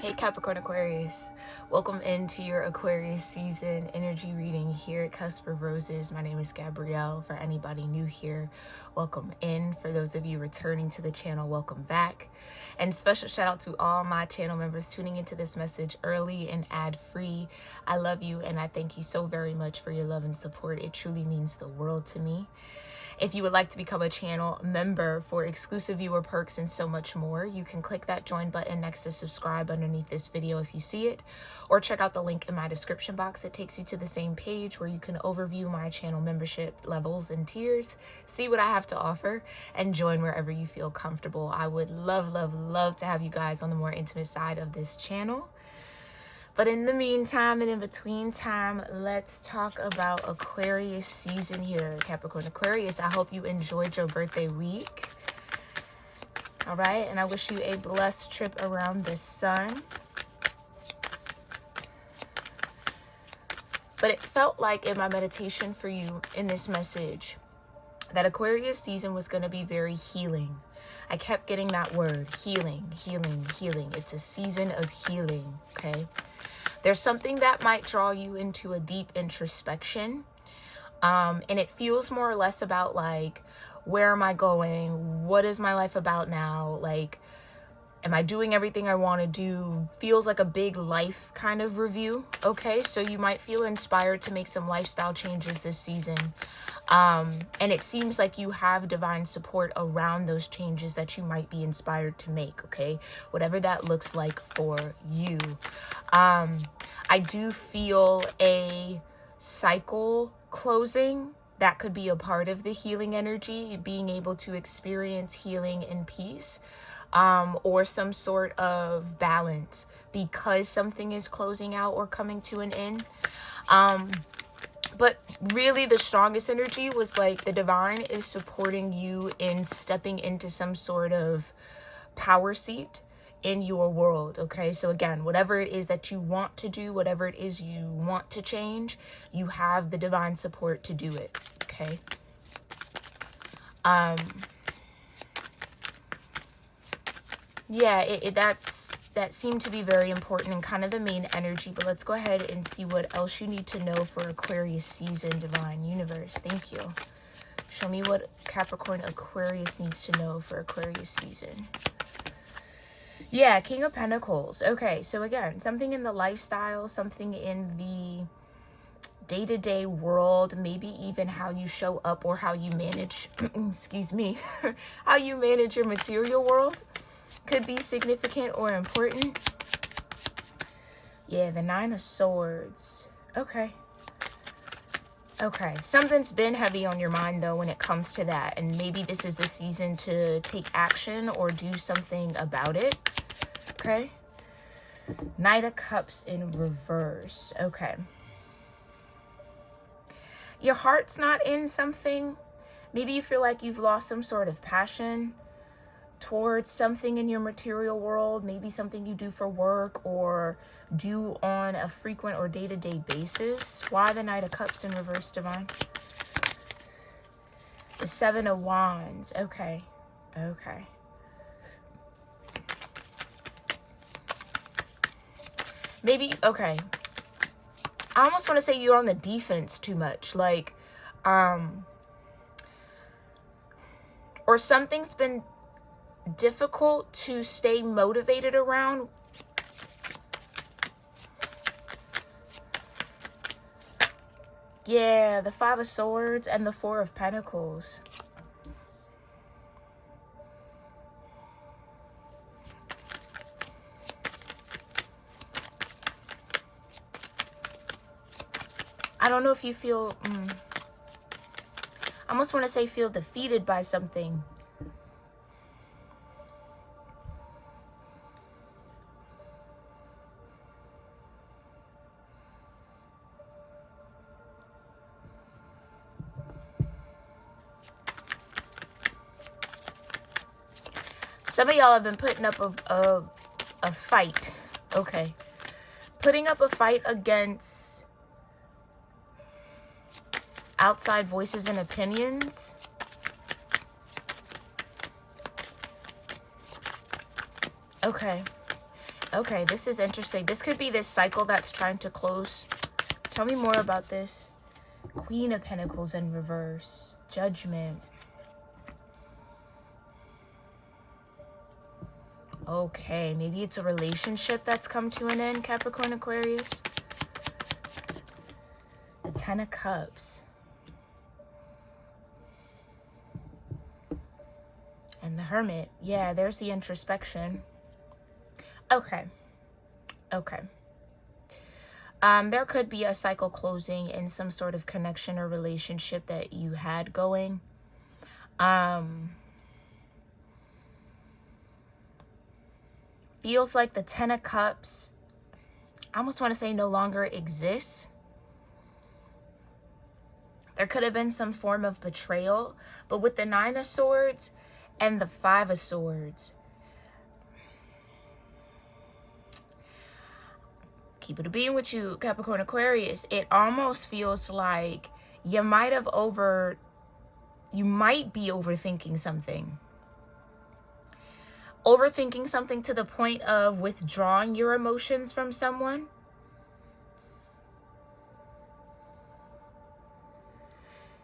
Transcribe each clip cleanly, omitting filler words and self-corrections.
Hey Capricorn-Aquarius, welcome into your Aquarius season energy reading here at Cusp of Roses. My name is Gabrielle. For anybody new here, welcome in. For those of you returning to the channel, welcome back. And special shout out to all my channel members tuning into this message early and ad-free. I love you and I thank you so very much for your love and support. It truly means the world to me. If you would like to become a channel member for exclusive viewer perks and so much more, you can click that join button next to subscribe underneath this video if you see it, or check out the link in my description box. It takes you to the same page where you can overview my channel membership levels and tiers, see what I have to offer, and join wherever you feel comfortable. I would love to have you guys on the more intimate side of this channel. But in the meantime and in between time, let's talk about Aquarius season here, Capricorn-Aquarius. I hope you enjoyed your birthday week. All right, and I wish you a blessed trip around the sun. But it felt like in my meditation for you in this message that Aquarius season was going to be very healing. I kept getting that word, healing. It's a season of healing, okay? There's something that might draw you into a deep introspection. And it feels more or less about like, where am I going? What is my life about now? Like, am I doing everything I want to do? Feels like a big life kind of review. Okay, so you might feel inspired to make some lifestyle changes this season. And it seems like you have divine support around those changes that you might be inspired to make. Okay, whatever that looks like for you. I do feel a cycle closing. That could be a part of the healing energy, being able to experience healing and peace. Or some sort of balance because something is closing out or coming to an end. But really the strongest energy was like the divine is supporting you in stepping into some sort of power seat in your world. Okay, so again, whatever it is that you want to do, whatever it is you want to change, you have the divine support to do it. Okay. Yeah, that seemed to be very important and kind of the main energy. But let's go ahead and see what else you need to know for Aquarius season, divine universe. Thank you. Show me what Capricorn-Aquarius needs to know for Aquarius season. Yeah, King of Pentacles. Okay, so again, something in the lifestyle, something in the day-to-day world, maybe even how you show up or how you manage, excuse me, how you manage your material world could be significant or important. Yeah, the Nine of Swords. Okay. Okay, something's been heavy on your mind though when it comes to that, and maybe this is the season to take action or do something about it. Okay. Knight of Cups in reverse. Okay. Your heart's not in something. Maybe you feel like you've lost some sort of passion towards something in your material world, maybe something you do for work or do on a frequent or day-to-day basis. Why the Knight of Cups in reverse, divine? The Seven of Wands. Okay. Okay. Maybe, okay. I almost want to say you're on the defense too much. Like, or something's been difficult to stay motivated around. Yeah, the Five of Swords and the Four of Pentacles. I don't know if you feel, I almost want to say feel defeated by something. Some of y'all have been putting up a fight. Okay. Putting up a fight against outside voices and opinions. Okay. Okay, this is interesting. This could be this cycle that's trying to close. Tell me more about this. Queen of Pentacles in reverse. Judgment. Okay, maybe it's a relationship that's come to an end, Capricorn Aquarius. The Ten of Cups. And the Hermit. Yeah, there's the introspection. Okay. Okay. There could be a cycle closing in some sort of connection or relationship that you had going. Feels like the Ten of Cups, I almost want to say, no longer exists. There could have been some form of betrayal, but with the Nine of Swords and the Five of Swords, keep it a being with you, Capricorn Aquarius, it almost feels like you might be overthinking something. Overthinking something to the point of withdrawing your emotions from someone.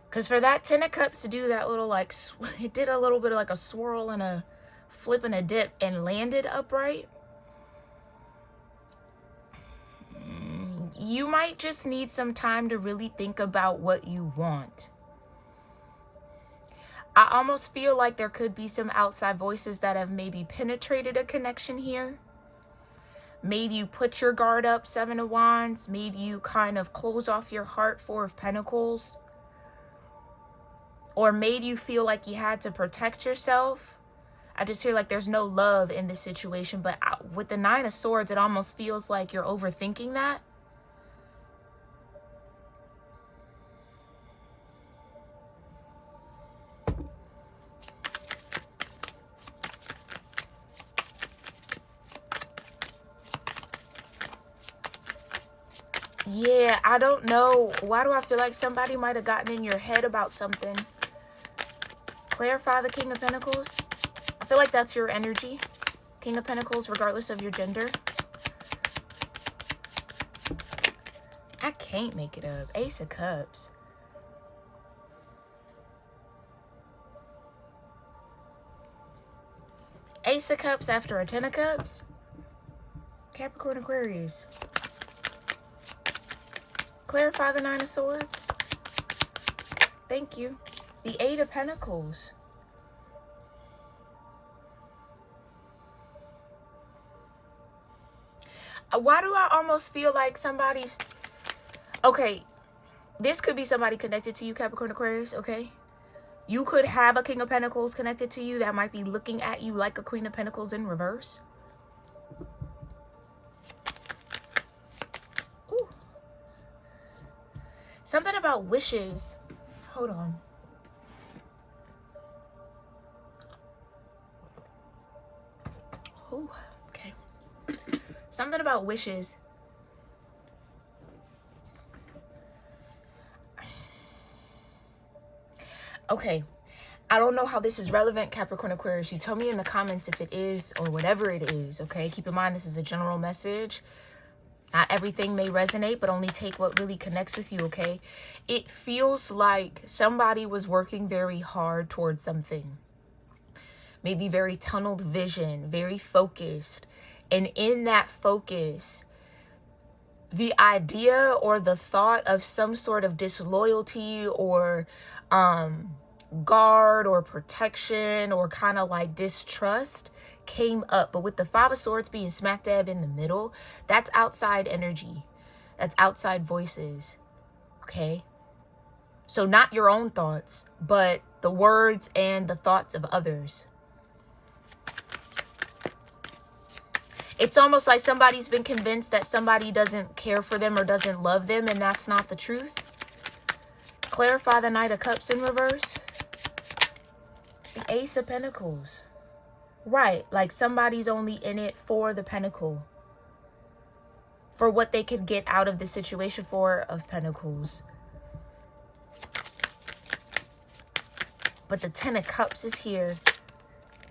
Because for that Ten of Cups to do that little, like, it did a little bit of like a swirl and a flip and a dip and landed upright. You might just need some time to really think about what you want. I almost feel like there could be some outside voices that have maybe penetrated a connection here. Made you put your guard up, Seven of Wands. Made you kind of close off your heart, Four of Pentacles. Or made you feel like you had to protect yourself. I just feel like there's no love in this situation. But with the Nine of Swords, it almost feels like you're overthinking that. Yeah, I don't know. Why do I feel like somebody might have gotten in your head about something? Clarify the King of Pentacles. I feel like that's your energy. King of Pentacles, regardless of your gender. I can't make it up. Ace of Cups. Ace of Cups after a Ten of Cups. Capricorn Aquarius. Clarify the Nine of Swords. Thank you. The Eight of Pentacles. Why do I almost feel like somebody's... Okay, this could be somebody connected to you, Capricorn Aquarius, okay? You could have a King of Pentacles connected to you that might be looking at you like a Queen of Pentacles in reverse. Ooh. Something about wishes. Hold on. Ooh, okay. Something about wishes. Okay, I don't know how this is relevant, Capricorn Aquarius. You tell me in the comments if it is or whatever it is, okay? Keep in mind, this is a general message. Not everything may resonate, but only take what really connects with you, okay? It feels like somebody was working very hard towards something. Maybe very tunneled vision, very focused. And in that focus, the idea or the thought of some sort of disloyalty or guard or protection or kind of like distrust came up. But with the Five of Swords being smack dab in the middle, that's outside energy. That's outside voices. Okay? So not your own thoughts, but the words and the thoughts of others. It's almost like somebody's been convinced that somebody doesn't care for them or doesn't love them, and that's not the truth. Clarify the Knight of Cups in reverse. The Ace of Pentacles. Right, like somebody's only in it for the pentacle. For what they could get out of the situation, Four of Pentacles. But the Ten of Cups is here.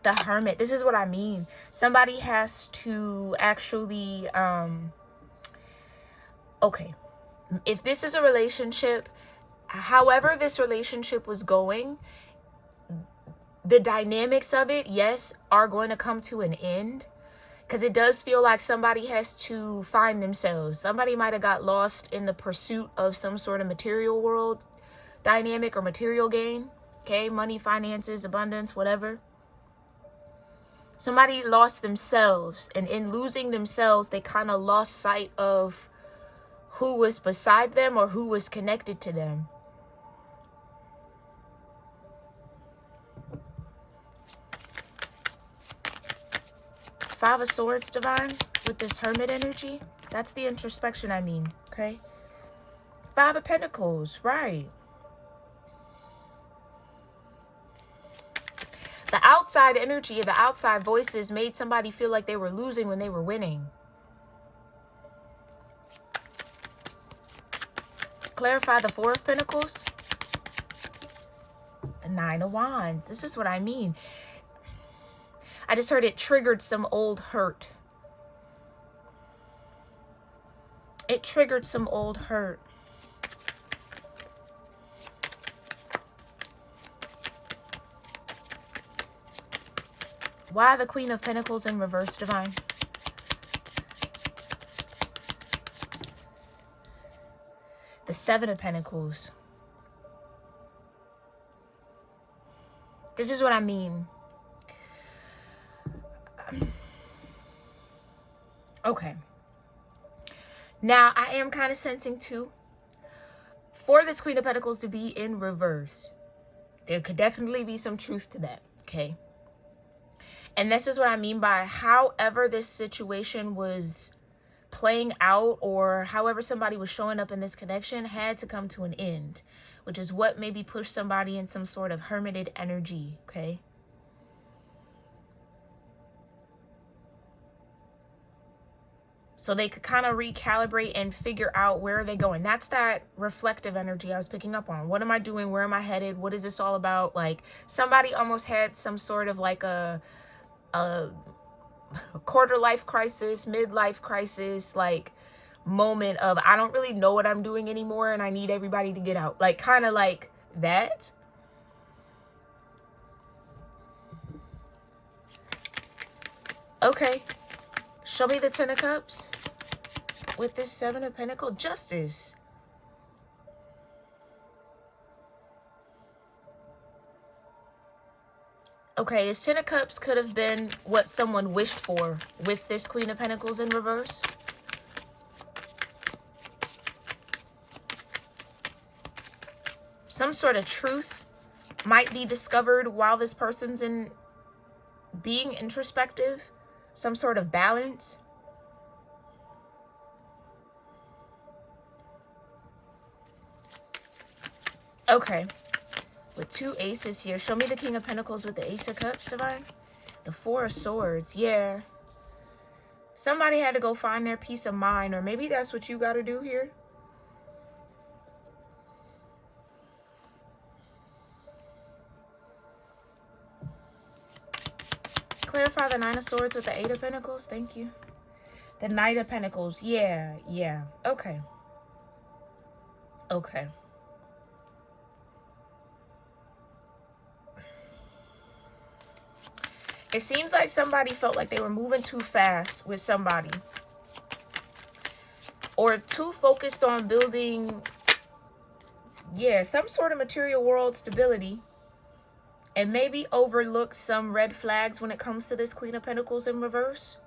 the Hermit. This is what I mean. Somebody has to actually, okay, if this is a relationship, however this relationship was going, the dynamics of it, yes, are going to come to an end. Because it does feel like somebody has to find themselves. Somebody might have got lost in the pursuit of some sort of material world dynamic or material gain. Okay, money, finances, abundance, whatever. Somebody lost themselves. And in losing themselves, they kind of lost sight of who was beside them or who was connected to them. Five of Swords, Divine, with this Hermit energy. That's the introspection, I mean, okay? Five of Pentacles, right. The outside energy, the outside voices made somebody feel like they were losing when they were winning. Clarify the Four of Pentacles. The Nine of Wands. This is what I mean. I just heard it triggered some old hurt. It triggered some old hurt. Why the Queen of Pentacles in reverse, Divine? The Seven of Pentacles. This is what I mean. Okay. Now, I am kind of sensing too, for this Queen of Pentacles to be in reverse, there could definitely be some truth to that, okay? And this is what I mean by however this situation was playing out, or however somebody was showing up in this connection, had to come to an end, which is what maybe pushed somebody in some sort of hermited energy, okay? So they could kind of recalibrate and figure out where are they going. That's that reflective energy I was picking up on. What am I doing? Where am I headed? What is this all about? Like somebody almost had some sort of like a quarter life crisis, midlife crisis, like moment of I don't really know what I'm doing anymore and I need everybody to get out. Like kind of like that. Okay. Show me the Ten of Cups with this Seven of Pentacles. Justice. Okay, his Ten of Cups could have been what someone wished for with this Queen of Pentacles in reverse. Some sort of truth might be discovered while this person's in being introspective. Some sort of balance. Okay. With two aces here. Show me the King of Pentacles with the Ace of Cups, Divine. The Four of Swords. Yeah. Somebody had to go find their peace of mind. Or maybe that's what you got to do here. Clarify the Nine of Swords with the Eight of Pentacles. Thank you. The Knight of Pentacles. Yeah. Yeah. Okay. Okay. It seems like somebody felt like they were moving too fast with somebody. Or too focused on building, yeah, some sort of material world stability. And maybe overlooked some red flags when it comes to this Queen of Pentacles in reverse.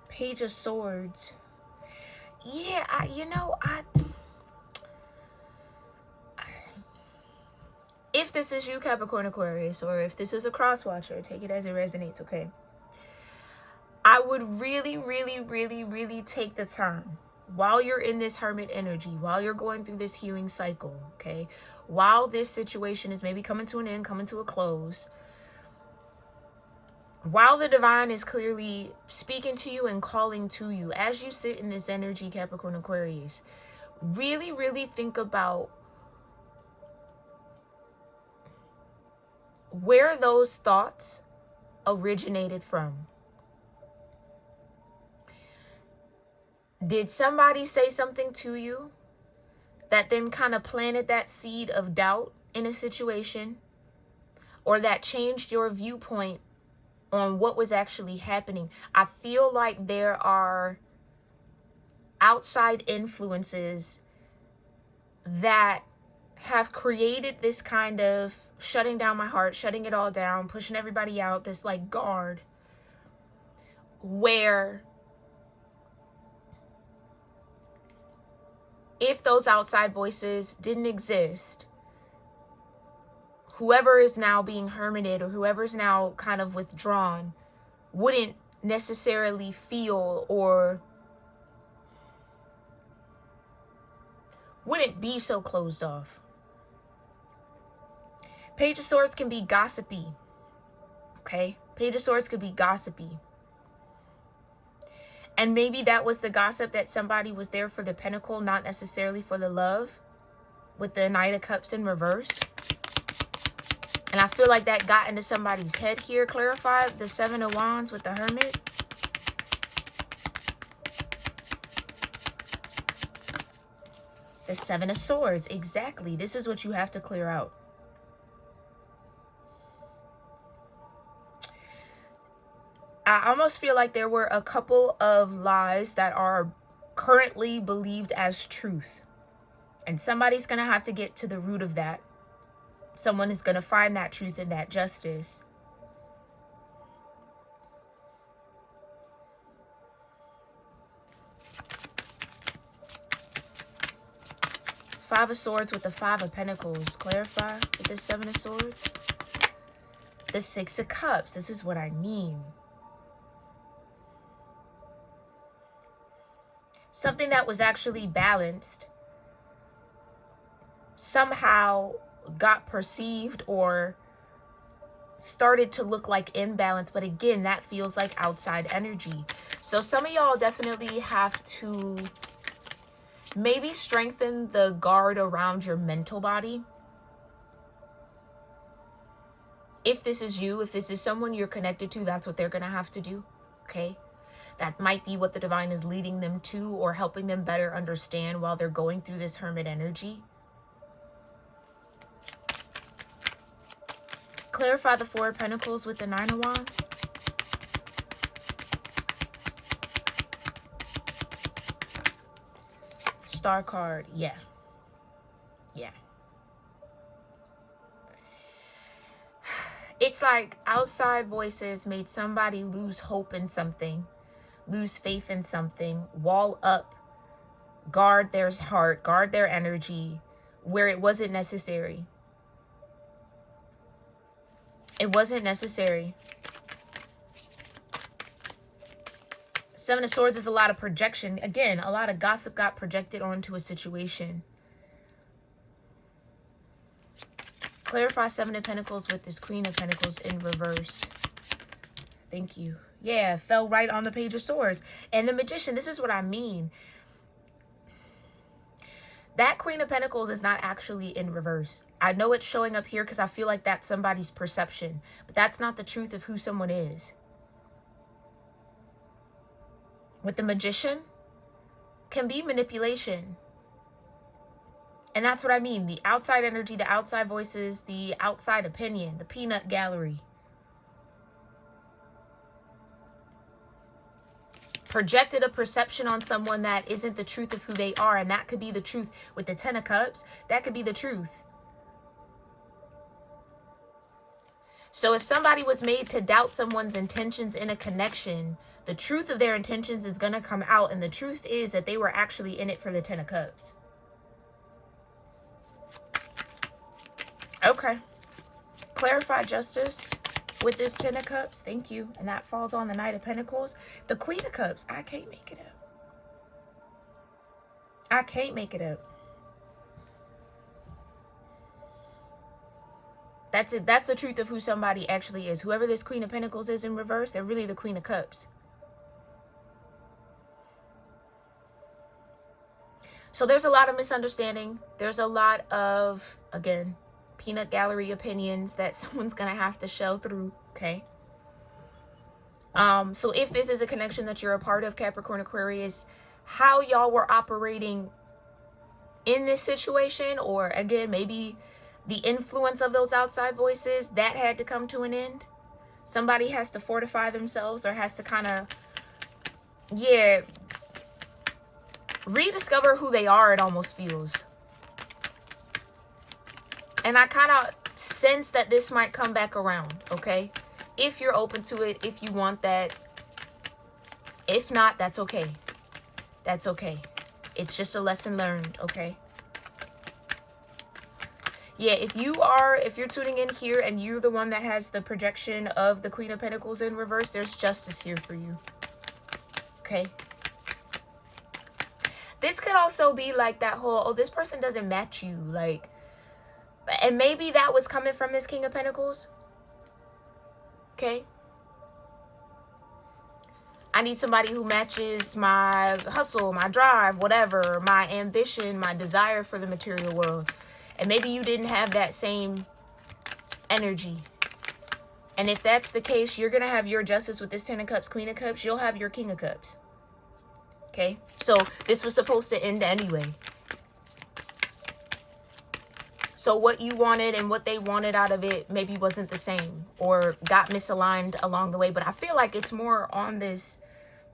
Page of Swords. Yeah, if this is you, Capricorn-Aquarius, or if this is a cross-watcher, take it as it resonates, okay? I would really, really, really, really take the time while you're in this hermit energy, while you're going through this healing cycle, okay? While this situation is maybe coming to an end, coming to a close, while the divine is clearly speaking to you and calling to you, as you sit in this energy, Capricorn-Aquarius, really, really think about where those thoughts originated from. Did somebody say something to you that then kind of planted that seed of doubt in a situation, or that changed your viewpoint on what was actually happening? I feel like there are outside influences that have created this kind of shutting down my heart, shutting it all down, pushing everybody out, this like guard, where if those outside voices didn't exist, whoever is now being hermited or whoever's now kind of withdrawn wouldn't necessarily feel or wouldn't be so closed off. Page of Swords can be gossipy. Okay? Page of Swords could be gossipy. And maybe that was the gossip that somebody was there for the pentacle, not necessarily for the love, with the Knight of Cups in reverse. And I feel like that got into somebody's head here. Clarify the Seven of Wands with the Hermit. The Seven of Swords. Exactly. This is what you have to clear out. I almost feel like there were a couple of lies that are currently believed as truth. And somebody's going to have to get to the root of that. Someone is going to find that truth and that justice. Five of Swords with the Five of Pentacles. Clarify with the Seven of Swords. The Six of Cups. This is what I mean. Something that was actually balanced somehow got perceived or started to look like imbalance. But again, that feels like outside energy. So some of y'all definitely have to maybe strengthen the guard around your mental body. If this is you, if this is someone you're connected to, that's what they're going to have to do. Okay? That might be what the divine is leading them to or helping them better understand while they're going through this hermit energy. Clarify the Four of Pentacles with the Nine of Wands. Star card. Yeah. Yeah. It's like outside voices made somebody lose hope in something. Lose faith in something, wall up, guard their heart, guard their energy where it wasn't necessary. It wasn't necessary. Seven of Swords is a lot of projection. Again, a lot of gossip got projected onto a situation. Clarify Seven of Pentacles with this Queen of Pentacles in reverse. Thank you. Yeah, fell right on the Page of Swords. And the Magician, this is what I mean. That Queen of Pentacles is not actually in reverse. I know it's showing up here because I feel like that's somebody's perception. But that's not the truth of who someone is. With the Magician, can be manipulation. And that's what I mean. The outside energy, the outside voices, the outside opinion, the peanut gallery. Projected a perception on someone that isn't the truth of who they are. And that could be the truth with the Ten of Cups. That could be the truth. So if somebody was made to doubt someone's intentions in a connection, the truth of their intentions is going to come out. And the truth is that they were actually in it for the Ten of Cups. Okay. Clarify justice with this Ten of Cups. Thank you. And that falls on the Knight of Pentacles. The Queen of Cups. I can't make it up. I can't make it up. That's it. That's the truth of who somebody actually is. Whoever this Queen of Pentacles is in reverse, they're really the Queen of Cups. So there's a lot of misunderstanding. There's a lot of, again, peanut gallery opinions that someone's gonna have to shell through, okay? So if this is a connection that you're a part of, Capricorn Aquarius, how y'all were operating in this situation, or again, maybe the influence of those outside voices, that had to come to an end. Somebody has to fortify themselves, or has to kind of, yeah, rediscover who they are, it almost feels. And I kind of sense that this might come back around, okay? If you're open to it, if you want that. If not, that's okay. That's okay. It's just a lesson learned, okay? Yeah, if you're tuning in here and you're the one that has the projection of the Queen of Pentacles in reverse, there's justice here for you. Okay? This could also be like that whole, oh, this person doesn't match you, like, and maybe that was coming from this King of Pentacles. Okay? I need somebody who matches my hustle, my drive, whatever, my ambition, my desire for the material world. And maybe you didn't have that same energy. And if that's the case, you're going to have your justice with this 10 of Cups, Queen of Cups. You'll have your King of Cups. Okay? So this was supposed to end anyway. So what you wanted and what they wanted out of it maybe wasn't the same, or got misaligned along the way. But I feel like it's more on this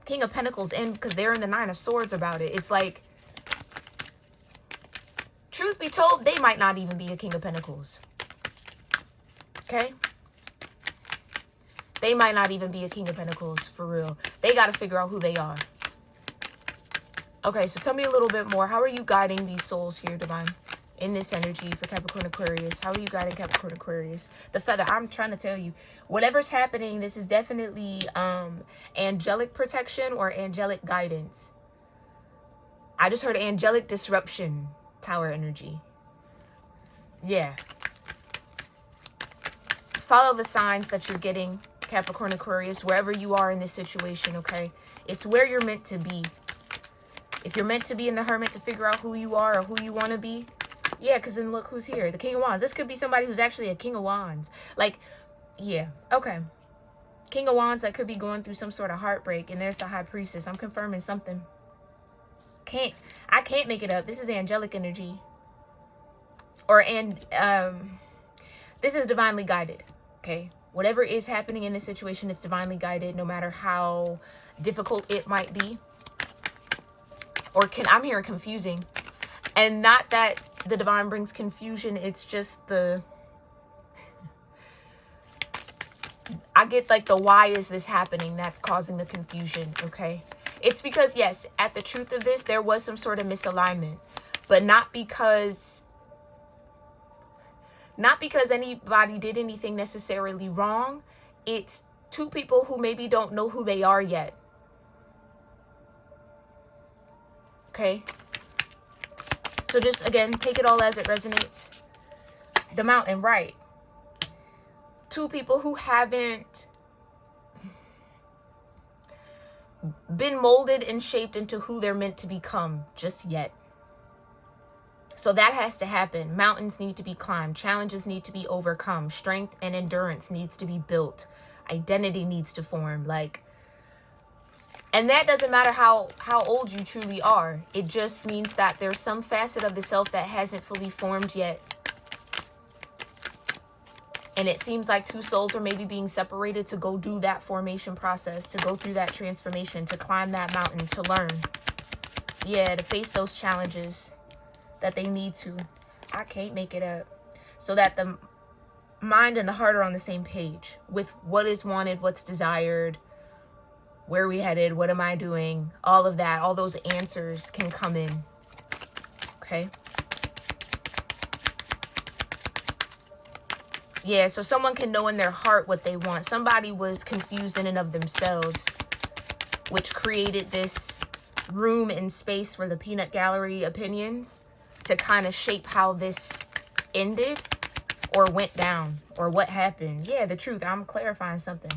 King of Pentacles end, because they're in the Nine of Swords about it. It's like, truth be told, they might not even be a King of Pentacles. Okay? They might not even be a King of Pentacles, for real. They got to figure out who they are. Okay, so tell me a little bit more. How are you guiding these souls here, Divine, in this energy for Capricorn Aquarius? How are you guiding Capricorn Aquarius? The feather, I'm trying to tell you, whatever's happening, this is definitely angelic protection or angelic guidance. I just heard angelic disruption. Tower energy. Yeah. Follow the signs that you're getting, Capricorn Aquarius, wherever you are in this situation, okay? It's where you're meant to be. If you're meant to be in the Hermit to figure out who you are or who you want to be, yeah, because then look who's here. The King of Wands. This could be somebody who's actually a King of Wands. Like, yeah, okay. King of Wands that could be going through some sort of heartbreak, and there's the High Priestess. I'm confirming something. I can't make it up. This is angelic energy. This is divinely guided. Okay? Whatever is happening in this situation, it's divinely guided, no matter how difficult it might be. Or I'm hearing confusing. And not that the divine brings confusion, it's just I get like the why is this happening that's causing the confusion, okay? It's because, yes, at the truth of this, there was some sort of misalignment, but not because anybody did anything necessarily wrong. It's two people who maybe don't know who they are yet. Okay? So just, again, take it all as it resonates. The Mountain, right. Two people who haven't been molded and shaped into who they're meant to become just yet. So that has to happen. Mountains need to be climbed. Challenges need to be overcome. Strength and endurance needs to be built. Identity needs to form. And that doesn't matter how old you truly are. It just means that there's some facet of the self that hasn't fully formed yet. And it seems like two souls are maybe being separated to go do that formation process, to go through that transformation, to climb that mountain, to learn. Yeah, to face those challenges that they need to. I can't make it up. So that the mind and the heart are on the same page with what is wanted, what's desired, where are we headed, what am I doing, all of that, all those answers can come in. Okay? Yeah, so someone can know in their heart what they want. Somebody was confused in and of themselves, which created this room and space for the peanut gallery opinions to kind of shape how this ended or went down or what happened. Yeah, the truth. I'm clarifying something.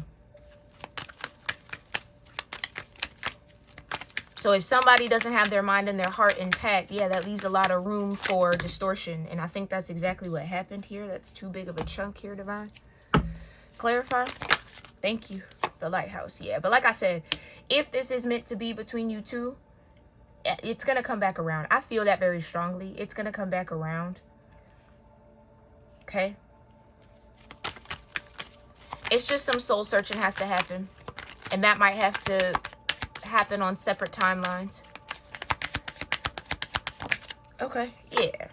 So if somebody doesn't have their mind and their heart intact, yeah, that leaves a lot of room for distortion. And I think that's exactly what happened here. That's too big of a chunk here, Divine. Clarify. Thank you. The lighthouse. Yeah. But like I said, if this is meant to be between you two, it's going to come back around. I feel that very strongly. It's going to come back around. Okay. It's just some soul searching has to happen. And that might have to happen on separate timelines. Okay. Yeah.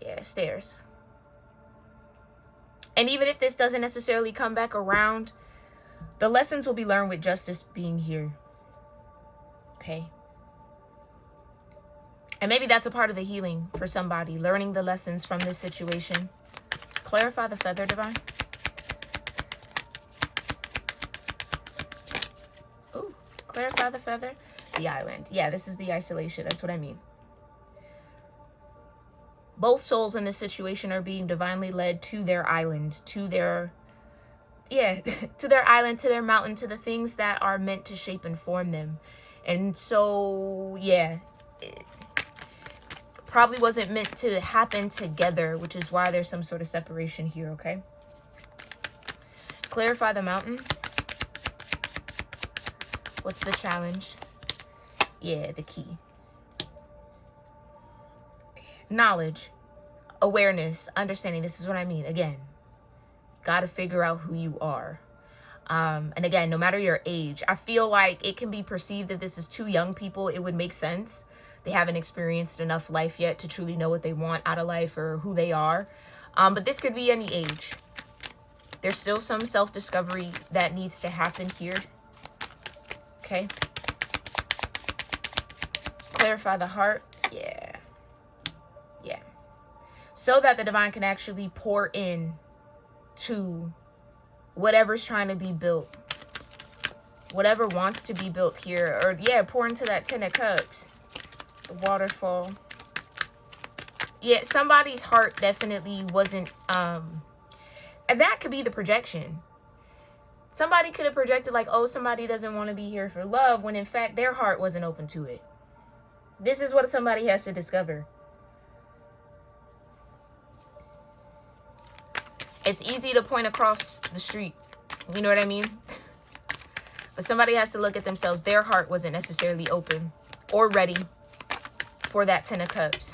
Yeah, stairs. And even if this doesn't necessarily come back around, the lessons will be learned with justice being here. Okay. And maybe that's a part of the healing for somebody, learning the lessons from this situation. Clarify the feather, Divine. Ooh, clarify the feather. The island. Yeah, this is the isolation. That's what I mean. Both souls in this situation are being divinely led to their island, to their, yeah, to their island, to their mountain, to the things that are meant to shape and form them. And so, yeah, it probably wasn't meant to happen together, which is why there's some sort of separation here, okay? Clarify the mountain. What's the challenge? Yeah, the key. Knowledge, awareness, understanding. This is what I mean. Again, got to figure out who you are. And again, no matter your age, I feel like it can be perceived that this is two young people. It would make sense. They haven't experienced enough life yet to truly know what they want out of life or who they are. But this could be any age. There's still some self-discovery that needs to happen here. Okay. Clarify the heart. Yeah. Yeah. So that the divine can actually pour in to whatever's trying to be built. Whatever wants to be built here. Or, yeah, pour into that 10 of cups. The waterfall. Yeah, somebody's heart definitely wasn't, and that could be the projection. Somebody could have projected like, oh, somebody doesn't want to be here for love, when in fact their heart wasn't open to it. This is what somebody has to discover. It's easy to point across the street. You know what I mean? But somebody has to look at themselves. Their heart wasn't necessarily open or ready for that 10 of cups.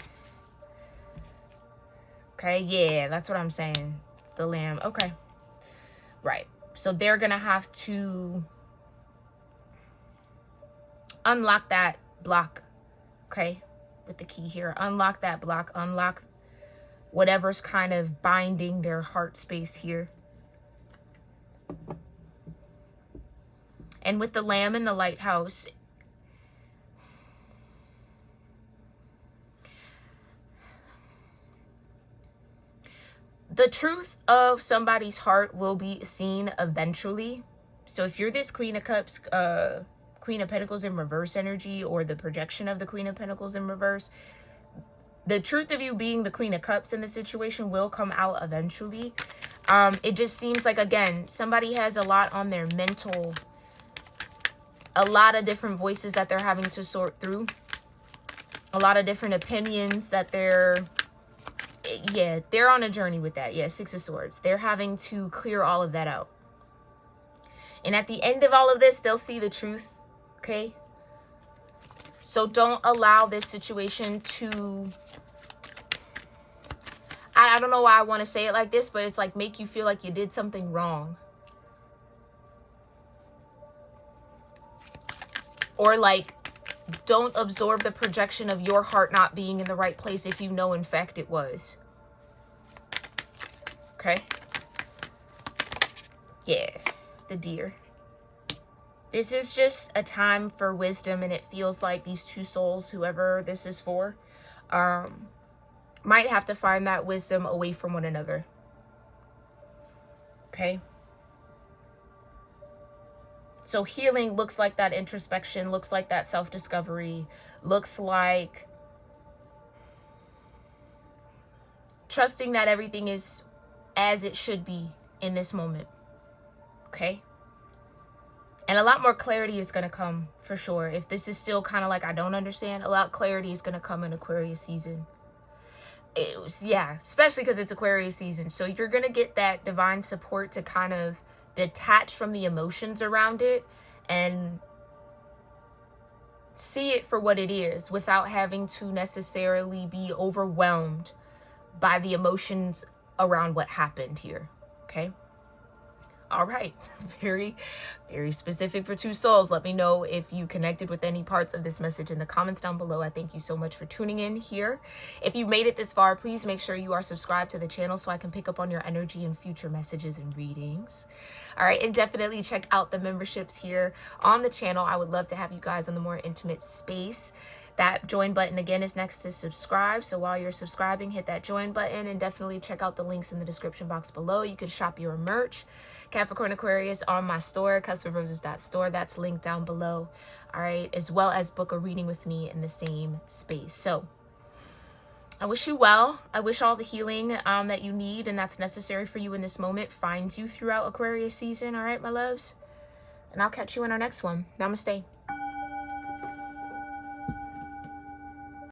Okay, yeah, that's what I'm saying. The lamb. Okay. Right. So they're going to have to unlock that block. Okay. With the key here. Unlock that block. Unlock whatever's kind of binding their heart space here. And with the lamb and the lighthouse, the truth of somebody's heart will be seen eventually. So if you're this Queen of Cups, Queen of Pentacles in reverse energy, or the projection of the Queen of Pentacles in reverse, the truth of you being the Queen of Cups in the situation will come out eventually. It just seems like, again, somebody has a lot on their mental, a lot of different voices that they're having to sort through, a lot of different opinions that they're on a journey with that. Yeah, Six of Swords. They're having to clear all of that out. And at the end of all of this, they'll see the truth. Okay? So don't allow this situation to, I don't know why I want to say it like this, but it's like make you feel like you did something wrong. Or like, don't absorb the projection of your heart not being in the right place if you know in fact it was. Okay? Yeah, the deer. This is just a time for wisdom, and it feels like these two souls, whoever this is for, might have to find that wisdom away from one another. Okay? So healing looks like that introspection, looks like that self-discovery, looks like trusting that everything is as it should be in this moment. Okay? And a lot more clarity is going to come for sure. If this is still kind of like I don't understand, a lot of clarity is going to come in Aquarius season. Yeah, especially because it's Aquarius season. So you're going to get that divine support to kind of detach from the emotions around it and see it for what it is without having to necessarily be overwhelmed by the emotions around what happened here. Okay. All right. Very, very specific for two souls. Let me know if you connected with any parts of this message in the comments down below. I thank you so much for tuning in here. If you made it this far, please make sure you are subscribed to the channel so I can pick up on your energy in future messages and readings. All right. And definitely check out the memberships here on the channel. I would love to have you guys in the more intimate space. That join button again is next to subscribe. So while you're subscribing, hit that join button and definitely check out the links in the description box below. You can shop your merch, Capricorn-Aquarius, on my store, cusproses.store. That's linked down below. All right. As well as book a reading with me in the same space. So I wish you well. I wish all the healing that you need and that's necessary for you in this moment finds you throughout Aquarius season. All right, my loves. And I'll catch you in our next one. Namaste.